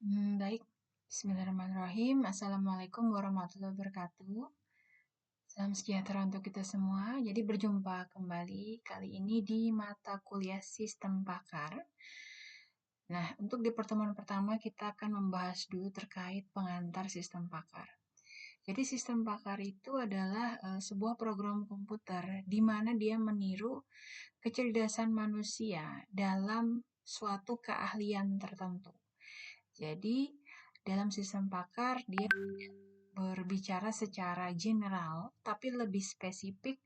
Baik. Bismillahirrahmanirrahim. Assalamualaikum warahmatullahi wabarakatuh. Salam sejahtera untuk kita semua. Jadi berjumpa kembali kali ini di mata kuliah Sistem Pakar. Nah, untuk di pertemuan pertama kita akan membahas dulu terkait pengantar Sistem Pakar. Jadi Sistem Pakar itu adalah sebuah program komputer di mana dia meniru kecerdasan manusia dalam suatu keahlian tertentu. Jadi, dalam Sistem Pakar, dia berbicara secara general, tapi lebih spesifik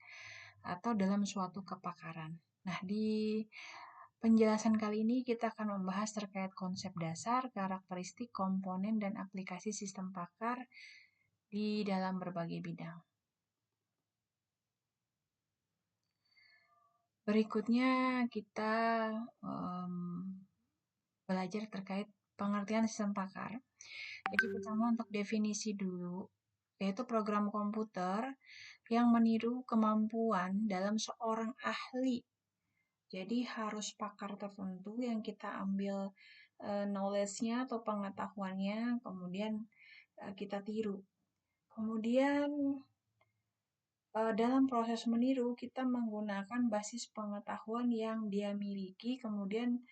atau dalam suatu kepakaran. Nah, di penjelasan kali ini kita akan membahas terkait konsep dasar, karakteristik, komponen, dan aplikasi Sistem Pakar di dalam berbagai bidang. Berikutnya kita belajar terkait pengertian Sistem Pakar. Jadi pertama untuk definisi dulu, yaitu program komputer yang meniru kemampuan dalam seorang ahli. Jadi harus pakar tertentu yang kita ambil knowledge-nya atau pengetahuannya, kemudian kita tiru. Kemudian dalam proses meniru, kita menggunakan basis pengetahuan yang dia miliki, kemudian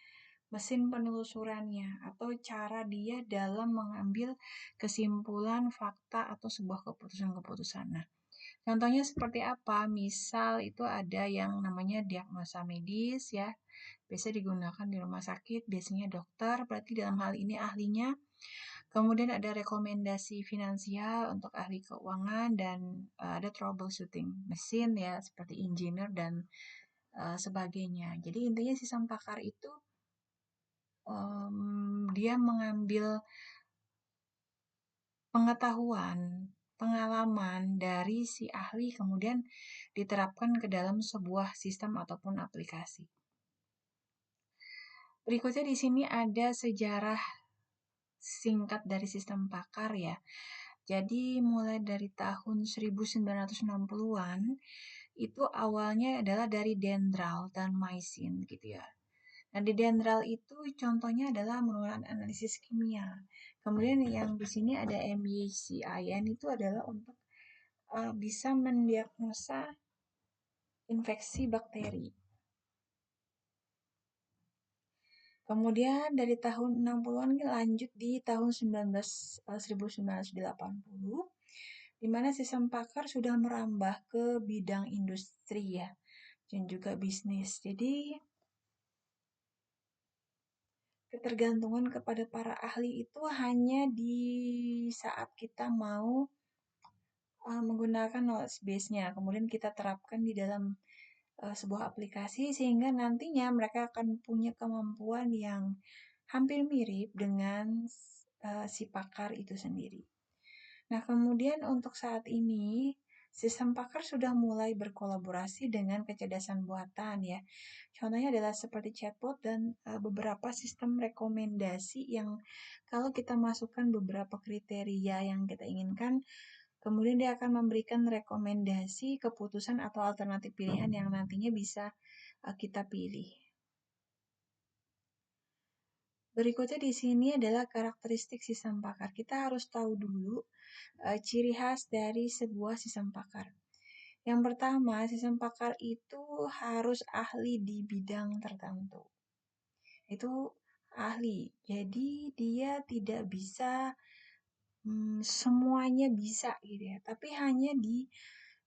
mesin penelusurannya atau cara dia dalam mengambil kesimpulan, fakta, atau sebuah keputusan-keputusan. Nah, contohnya seperti apa? Misal itu ada yang namanya diagnosa medis ya, biasa digunakan di rumah sakit, biasanya dokter, berarti dalam hal ini ahlinya. Kemudian ada rekomendasi finansial untuk ahli keuangan dan ada troubleshooting mesin ya, seperti engineer dan sebagainya. Jadi intinya Sistem Pakar itu dia mengambil pengetahuan, pengalaman dari si ahli kemudian diterapkan ke dalam sebuah sistem ataupun aplikasi. Berikutnya di sini ada sejarah singkat dari Sistem Pakar ya. Jadi mulai dari tahun 1960-an itu awalnya adalah dari Dendral dan Maysin gitu ya. Nah, di Dendral itu contohnya adalah menggunakan analisis kimia. Kemudian yang di sini ada MYCIN itu adalah untuk bisa mendiagnosa infeksi bakteri. Kemudian dari tahun 60-an lanjut di tahun 1980, di mana Sistem Pakar sudah merambah ke bidang industri ya, dan juga bisnis. Jadi ketergantungan kepada para ahli itu hanya di saat kita mau menggunakan knowledge base-nya, kemudian kita terapkan di dalam sebuah aplikasi sehingga nantinya mereka akan punya kemampuan yang hampir mirip dengan si pakar itu sendiri. Nah, kemudian untuk saat ini Sistem Pakar sudah mulai berkolaborasi dengan kecerdasan buatan ya. Contohnya adalah seperti chatbot dan beberapa sistem rekomendasi yang kalau kita masukkan beberapa kriteria yang kita inginkan, kemudian dia akan memberikan rekomendasi, keputusan atau alternatif pilihan yang nantinya bisa kita pilih. Berikutnya di sini adalah karakteristik Sistem Pakar. Kita harus tahu dulu ciri khas dari sebuah Sistem Pakar. Yang pertama, Sistem Pakar itu harus ahli di bidang tertentu. Itu ahli. Jadi dia tidak bisa semuanya bisa gitu ya. Tapi hanya di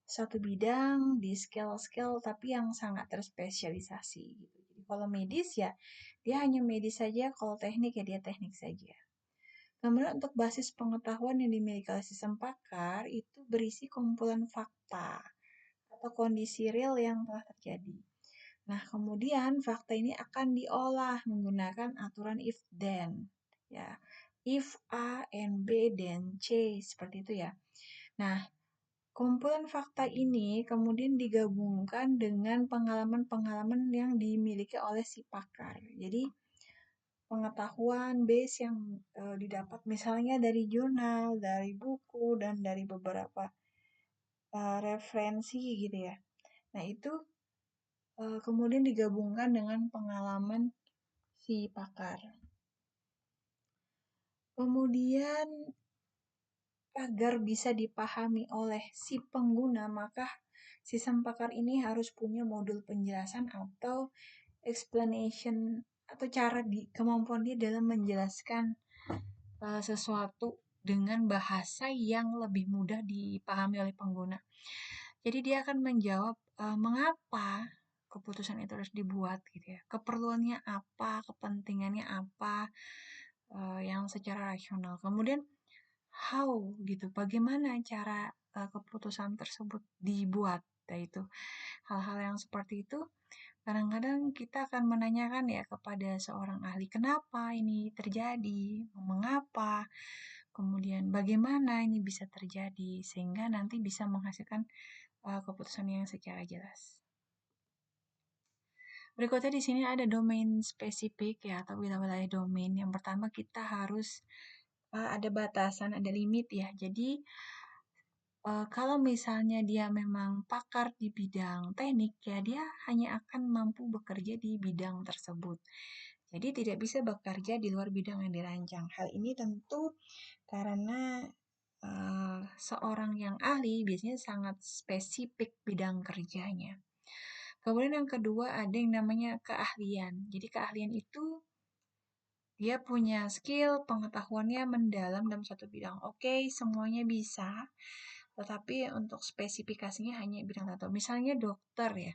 satu bidang, di skill-skill tapi yang sangat terspesialisasi gitu. Jadi kalau medis ya dia hanya medis saja, kalau teknik ya dia teknik saja. Kemudian untuk basis pengetahuan yang dimiliki oleh Sistem Pakar itu berisi kumpulan fakta atau kondisi real yang telah terjadi. Nah, kemudian fakta ini akan diolah menggunakan aturan if then ya. If A and B then C seperti itu ya. Nah, kumpulan fakta ini kemudian digabungkan dengan pengalaman-pengalaman yang dimiliki oleh si pakar. Jadi pengetahuan base yang didapat misalnya dari jurnal, dari buku, dan dari beberapa referensi gitu ya. Nah itu kemudian digabungkan dengan pengalaman si pakar. Kemudian agar bisa dipahami oleh si pengguna, maka sistem pakar ini harus punya modul penjelasan atau explanation atau kemampuan dia dalam menjelaskan sesuatu dengan bahasa yang lebih mudah dipahami oleh pengguna. Jadi dia akan menjawab mengapa keputusan itu harus dibuat gitu ya. Keperluannya apa, kepentingannya apa, yang secara rasional. Kemudian how gitu, bagaimana cara keputusan tersebut dibuat. Yaitu hal-hal yang seperti itu kadang-kadang kita akan menanyakan ya kepada seorang ahli, kenapa ini terjadi, mengapa, kemudian bagaimana ini bisa terjadi, sehingga nanti bisa menghasilkan keputusan yang secara jelas. Berikutnya di sini ada domain spesifik ya, atau wilayah domain. Yang pertama kita harus ada batasan, ada limit ya. Jadi kalau misalnya dia memang pakar di bidang teknik, ya dia hanya akan mampu bekerja di bidang tersebut. Jadi tidak bisa bekerja di luar bidang yang dirancang. Hal ini tentu karena seorang yang ahli biasanya sangat spesifik bidang kerjanya. Kemudian yang kedua ada yang namanya keahlian. Jadi keahlian itu dia punya skill, pengetahuannya mendalam dalam satu bidang. Oke, semuanya bisa, tetapi untuk spesifikasinya hanya bidang tertentu. Misalnya dokter ya.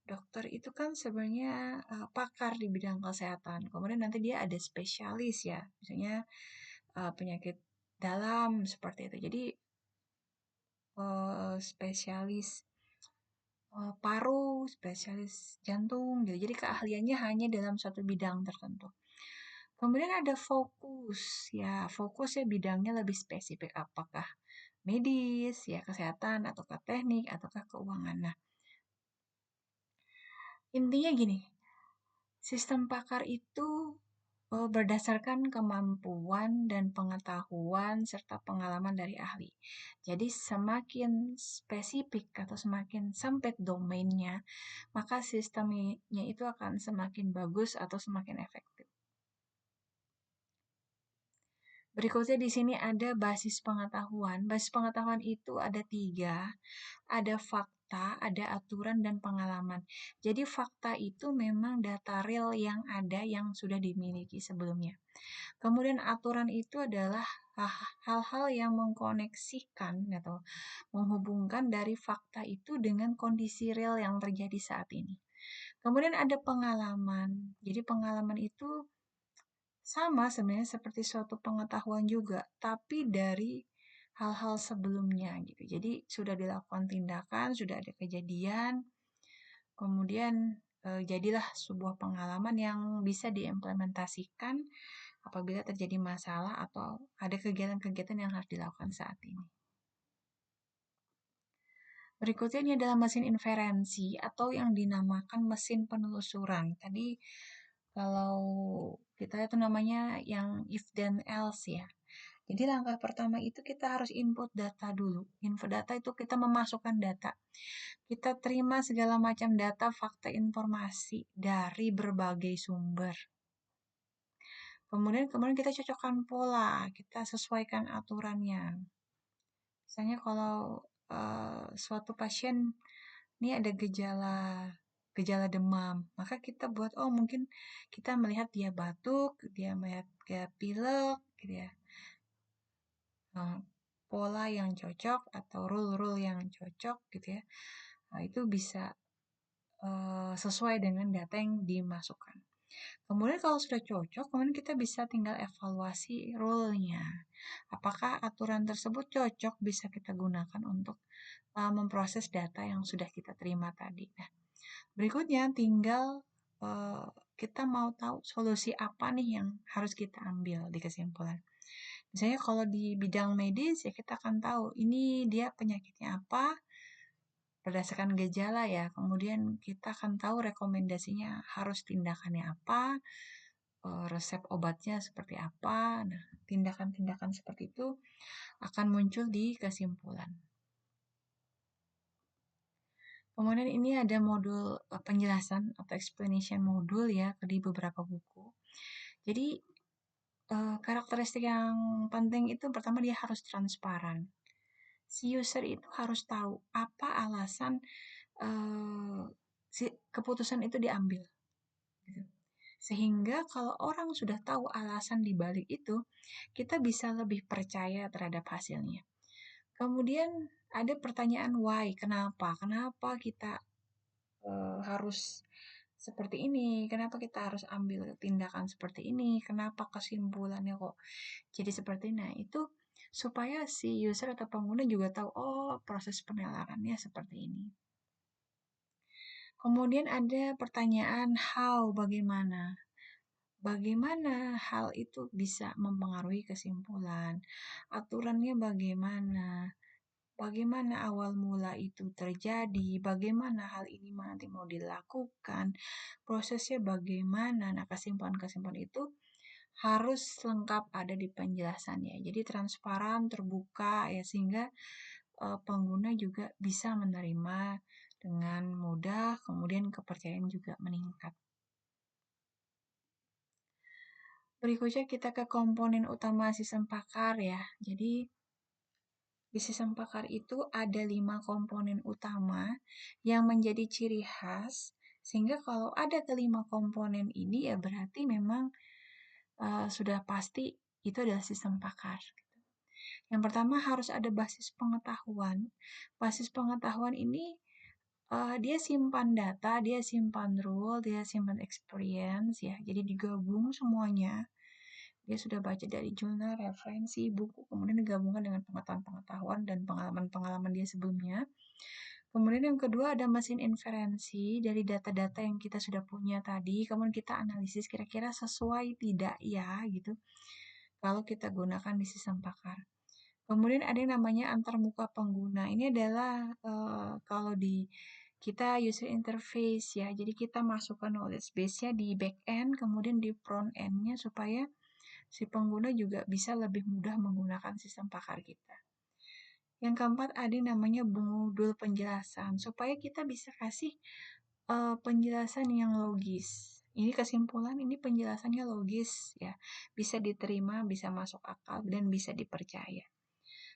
Dokter itu kan sebenarnya pakar di bidang kesehatan. Kemudian nanti dia ada spesialis ya, misalnya penyakit dalam seperti itu. Jadi spesialis paru, spesialis jantung gitu. Jadi keahliannya hanya dalam satu bidang tertentu. Kemudian ada fokus, ya fokus ya bidangnya lebih spesifik, apakah medis, ya kesehatan, ataukah teknik, ataukah keuangan. Nah, intinya gini, sistem pakar itu berdasarkan kemampuan dan pengetahuan serta pengalaman dari ahli. Jadi semakin spesifik atau semakin sempit domainnya, maka sistemnya itu akan semakin bagus atau semakin efektif. Berikutnya di sini ada basis pengetahuan. Basis pengetahuan itu ada 3, ada fakta, ada aturan, dan pengalaman. Jadi fakta itu memang data real yang ada yang sudah dimiliki sebelumnya. Kemudian aturan itu adalah hal-hal yang mengkoneksikan atau menghubungkan dari fakta itu dengan kondisi real yang terjadi saat ini. Kemudian ada pengalaman. Jadi pengalaman itu sama sebenarnya seperti suatu pengetahuan juga, tapi dari hal-hal sebelumnya gitu. Jadi sudah dilakukan tindakan, sudah ada kejadian, kemudian jadilah sebuah pengalaman yang bisa diimplementasikan apabila terjadi masalah atau ada kegiatan-kegiatan yang harus dilakukan saat ini. Berikutnya ini adalah mesin inferensi atau yang dinamakan mesin penelusuran. Tadi kalau kita itu namanya yang if then else ya. Jadi langkah pertama itu kita harus input data dulu. Input data itu kita memasukkan data. Kita terima segala macam data, fakta, informasi dari berbagai sumber. Kemudian kita cocokkan pola, kita sesuaikan aturannya. Misalnya kalau suatu pasien ini ada gejala demam, maka kita buat mungkin kita melihat dia batuk, dia melihat dia pilek gitu ya. Pola yang cocok atau rule yang cocok gitu ya. Nah, itu bisa sesuai dengan data yang dimasukkan. Kemudian kalau sudah cocok, kemudian kita bisa tinggal evaluasi rule-nya. Apakah aturan tersebut cocok bisa kita gunakan untuk memproses data yang sudah kita terima tadi. Nah, berikutnya tinggal kita mau tahu solusi apa nih yang harus kita ambil di kesimpulan. Misalnya kalau di bidang medis ya kita akan tahu ini dia penyakitnya apa berdasarkan gejala ya. Kemudian kita akan tahu rekomendasinya harus tindakannya apa, resep obatnya seperti apa. Nah, tindakan-tindakan seperti itu akan muncul di kesimpulan. Kemudian ini ada modul penjelasan atau explanation modul ya di beberapa buku. Jadi karakteristik yang penting itu pertama dia harus transparan. Si user itu harus tahu apa alasan si keputusan itu diambil, gitu. Sehingga kalau orang sudah tahu alasan di balik itu, kita bisa lebih percaya terhadap hasilnya. Kemudian ada pertanyaan why, kenapa? Kenapa kita harus seperti ini? Kenapa kita harus ambil tindakan seperti ini? Kenapa kesimpulannya kok jadi seperti ini? Nah, itu supaya si user atau pengguna juga tahu, oh proses penelarannya seperti ini. Kemudian ada pertanyaan how, bagaimana. Bagaimana hal itu bisa mempengaruhi kesimpulan? Aturannya bagaimana? Bagaimana awal mula itu terjadi? Bagaimana hal ini nanti mau dilakukan? Prosesnya bagaimana? Nah, kesimpulan-kesimpulan itu harus lengkap ada di penjelasannya. Jadi transparan, terbuka ya sehingga pengguna juga bisa menerima dengan mudah, kemudian kepercayaan juga meningkat. Berikutnya kita ke komponen utama sistem pakar ya. Jadi di sistem pakar itu ada 5 komponen utama yang menjadi ciri khas, sehingga kalau ada kelima komponen ini ya berarti memang sudah pasti itu adalah sistem pakar. Yang pertama harus ada basis pengetahuan. Basis pengetahuan ini dia simpan data, dia simpan rule, dia simpan experience ya. Jadi digabung semuanya. Dia sudah baca dari jurnal, referensi, buku, kemudian digabungkan dengan pengetahuan-pengetahuan dan pengalaman-pengalaman dia sebelumnya. Kemudian yang kedua ada mesin inferensi dari data-data yang kita sudah punya tadi, kemudian kita analisis kira-kira sesuai tidak ya gitu. Kalau kita gunakan di sistem pakar. Kemudian ada yang namanya antarmuka pengguna. Ini adalah kalau di kita user interface ya. Jadi kita masukkan knowledge base-nya di back end, kemudian di front end-nya supaya si pengguna juga bisa lebih mudah menggunakan sistem pakar kita. Yang keempat ada yang namanya modul penjelasan, supaya kita bisa kasih penjelasan yang logis. Ini kesimpulan, ini penjelasannya logis ya, bisa diterima, bisa masuk akal, dan bisa dipercaya.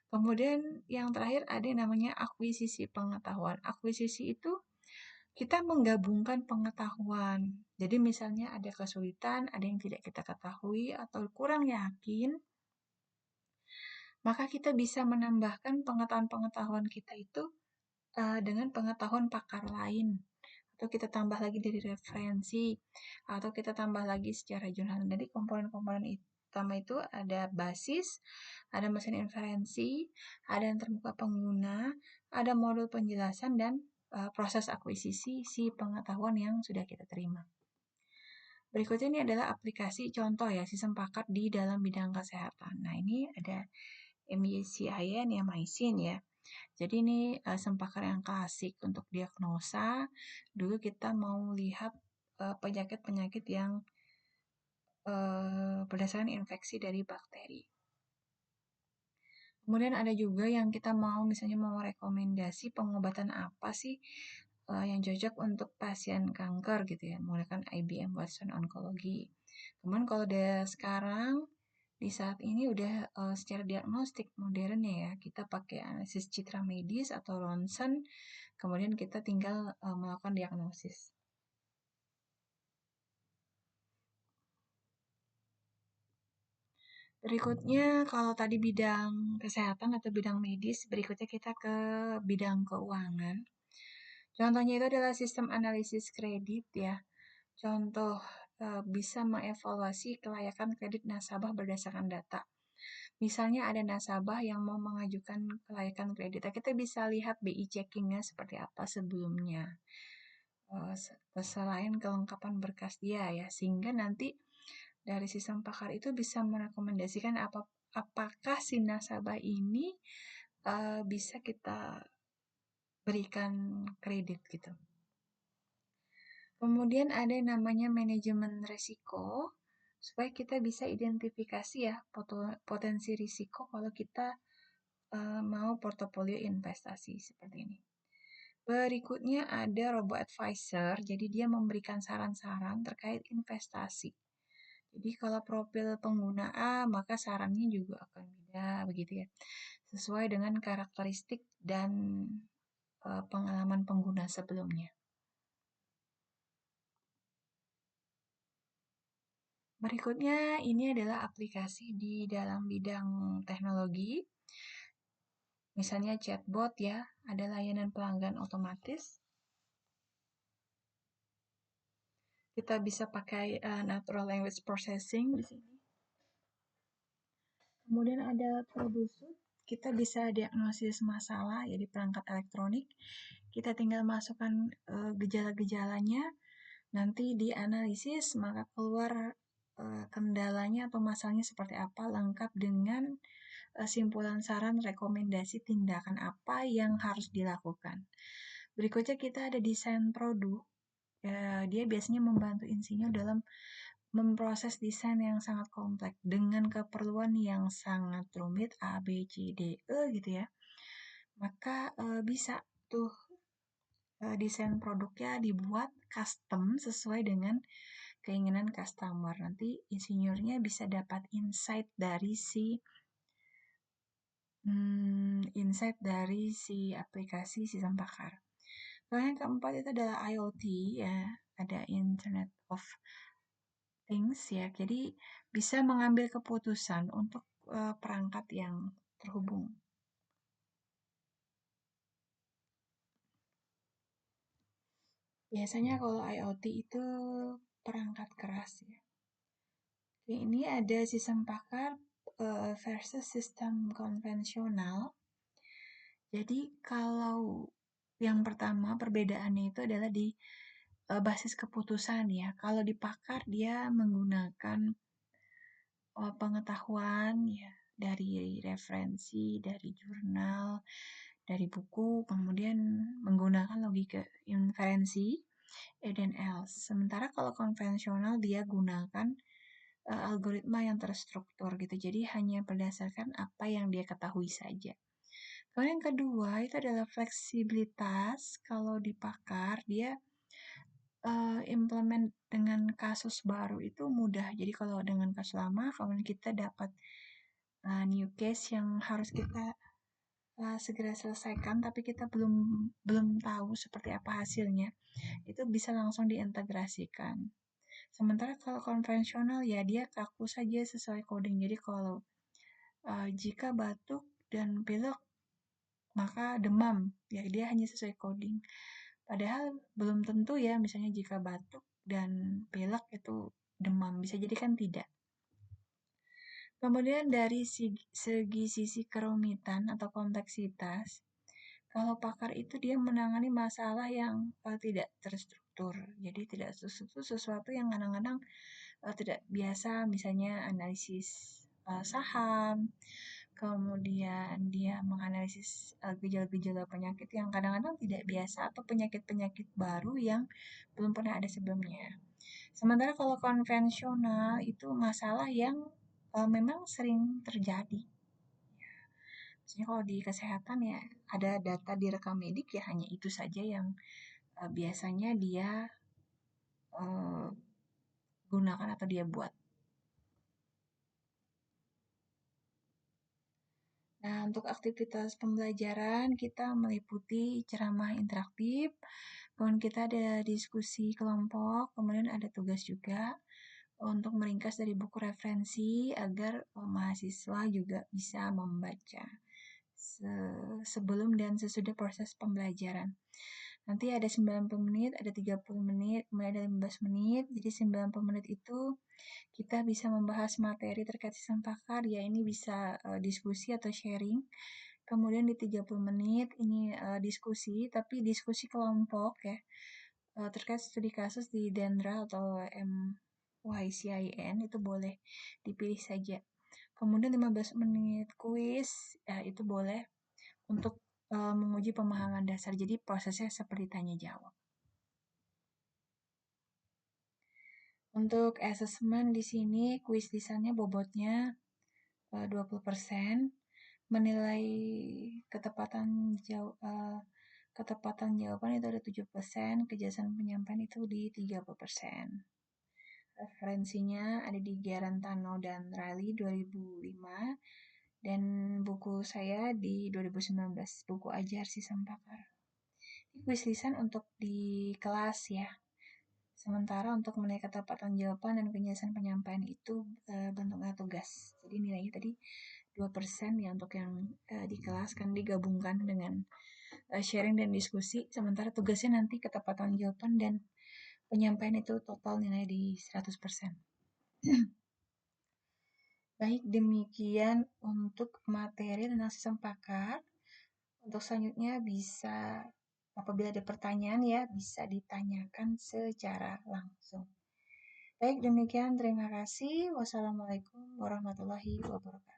Kemudian yang terakhir ada yang namanya akuisisi pengetahuan. Akuisisi itu kita menggabungkan pengetahuan. Jadi misalnya ada kesulitan, ada yang tidak kita ketahui atau kurang yakin, maka kita bisa menambahkan pengetahuan-pengetahuan kita itu dengan pengetahuan pakar lain. Atau kita tambah lagi dari referensi, atau kita tambah lagi secara jurnal. Jadi komponen-komponen utama itu ada basis, ada mesin inferensi, ada yang terbuka pengguna, ada modul penjelasan, dan proses akuisisi si pengetahuan yang sudah kita terima. Berikutnya ini adalah aplikasi contoh ya, sistem pakar di dalam bidang kesehatan. Nah, ini ada MYCIN ya, MyCIN ya. Jadi ini sempakar yang klasik untuk diagnosa. Dulu kita mau lihat penyakit-penyakit yang berdasarkan infeksi dari bakteri. Kemudian ada juga yang kita mau misalnya mau rekomendasi pengobatan apa sih yang cocok untuk pasien kanker gitu ya, menggunakan IBM Watson Oncology. Kemudian kalau udah sekarang di saat ini udah secara diagnostik modern ya, kita pakai analisis citra medis atau ronsen, kemudian kita tinggal melakukan diagnosis. Berikutnya kalau tadi bidang kesehatan atau bidang medis, berikutnya kita ke bidang keuangan. Contohnya itu adalah sistem analisis kredit ya. Contoh bisa mengevaluasi kelayakan kredit nasabah berdasarkan data. Misalnya ada nasabah yang mau mengajukan kelayakan kredit, kita bisa lihat BI checkingnya seperti apa sebelumnya. Selain kelengkapan berkas dia ya, sehingga nanti dari sistem pakar itu bisa merekomendasikan apakah si nasabah ini bisa kita berikan kredit gitu. Kemudian ada yang namanya manajemen risiko, supaya kita bisa identifikasi ya potensi risiko kalau kita mau portofolio investasi seperti ini. Berikutnya ada robo advisor, jadi dia memberikan saran-saran terkait investasi. Jadi kalau profil pengguna A, maka sarannya juga akan beda begitu ya. Sesuai dengan karakteristik dan pengalaman pengguna sebelumnya. Berikutnya, ini adalah aplikasi di dalam bidang teknologi. Misalnya chatbot ya, ada layanan pelanggan otomatis. Kita bisa pakai natural language processing di sini. Kemudian ada troubleshoot. Kita bisa diagnosis masalah ya di perangkat elektronik. Kita tinggal masukkan gejala-gejalanya, nanti dianalisis, maka keluar kendalanya atau masalahnya seperti apa, lengkap dengan simpulan saran rekomendasi tindakan apa yang harus dilakukan. Berikutnya kita ada desain produk. Dia biasanya membantu insinyur dalam memproses desain yang sangat kompleks dengan keperluan yang sangat rumit A, B, C, D, E gitu ya. Maka bisa tuh desain produknya dibuat custom sesuai dengan keinginan customer. Nanti insinyurnya bisa dapat insight dari si aplikasi sistem pakar. Lalu yang keempat itu adalah IoT ya, ada Internet of Things ya. Jadi bisa mengambil keputusan untuk perangkat yang terhubung. Biasanya kalau IoT itu perangkat keras ya. Ini ada sistem pakar versus sistem konvensional. Jadi kalau yang pertama perbedaannya itu adalah di basis keputusan ya. Kalau di pakar dia menggunakan pengetahuan ya dari referensi, dari jurnal, dari buku, kemudian menggunakan logika inferensi, dan else. Sementara kalau konvensional dia gunakan algoritma yang terstruktur gitu. Jadi hanya berdasarkan apa yang dia ketahui saja. Kemudian yang kedua itu adalah fleksibilitas. Kalau di pakar dia implement dengan kasus baru itu mudah. Jadi kalau dengan kasus lama, kemudian kita dapat new case yang harus kita segera selesaikan, tapi kita belum tahu seperti apa hasilnya, itu bisa langsung diintegrasikan. Sementara kalau konvensional ya dia kaku saja sesuai coding. Jadi kalau jika batuk dan pilek maka demam, ya dia hanya sesuai coding. Padahal belum tentu ya, misalnya jika batuk dan pilek itu demam, bisa jadi kan tidak. Kemudian dari segi sisi kerumitan atau kompleksitas, kalau pakar itu dia menangani masalah yang tidak terstruktur. Jadi tidak sesuatu yang kadang-kadang tidak biasa, misalnya analisis saham, kemudian dia menganalisis gejala-gejala penyakit yang kadang-kadang tidak biasa atau penyakit-penyakit baru yang belum pernah ada sebelumnya. Sementara kalau konvensional itu masalah yang memang sering terjadi. Maksudnya kalau di kesehatan ya ada data di rekam medik ya hanya itu saja yang biasanya dia gunakan atau dia buat. Nah, untuk aktivitas pembelajaran kita meliputi ceramah interaktif, kemudian kita ada diskusi kelompok, kemudian ada tugas juga untuk meringkas dari buku referensi agar mahasiswa juga bisa membaca sebelum dan sesudah proses pembelajaran. Nanti ada 90 menit, ada 30 menit, kemudian ada 15 menit. Jadi 90 menit itu kita bisa membahas materi terkait sistem pakar, ya ini bisa diskusi atau sharing. Kemudian di 30 menit ini diskusi, tapi diskusi kelompok ya, terkait studi kasus di Dendra atau MYCIN, itu boleh dipilih saja. Kemudian 15 menit kuis, ya itu boleh untuk menguji pemahaman dasar. Jadi prosesnya seperti tanya jawab. Untuk assessment di sini kuis lisannya bobotnya 20%, menilai ketepatan jawaban itu ada 7%, kejelasan penyampaian itu di 30%. Referensinya ada di Gerantano dan Riley 2005 dan buku saya di 2019, buku Ajar Si Sempakar. Ini kuis lisan untuk di kelas ya. Sementara untuk menilai ketepatan jawaban dan penjelasan penyampaian itu bentuknya tugas. Jadi nilainya tadi 2% ya untuk yang di kelas kan digabungkan dengan sharing dan diskusi. Sementara tugasnya nanti ketepatan jawaban dan penyampaian itu total nilai di 100%. Baik, demikian untuk materi tentang sistem pakar. Untuk selanjutnya bisa, apabila ada pertanyaan ya, bisa ditanyakan secara langsung. Baik, demikian. Terima kasih. Wassalamualaikum warahmatullahi wabarakatuh.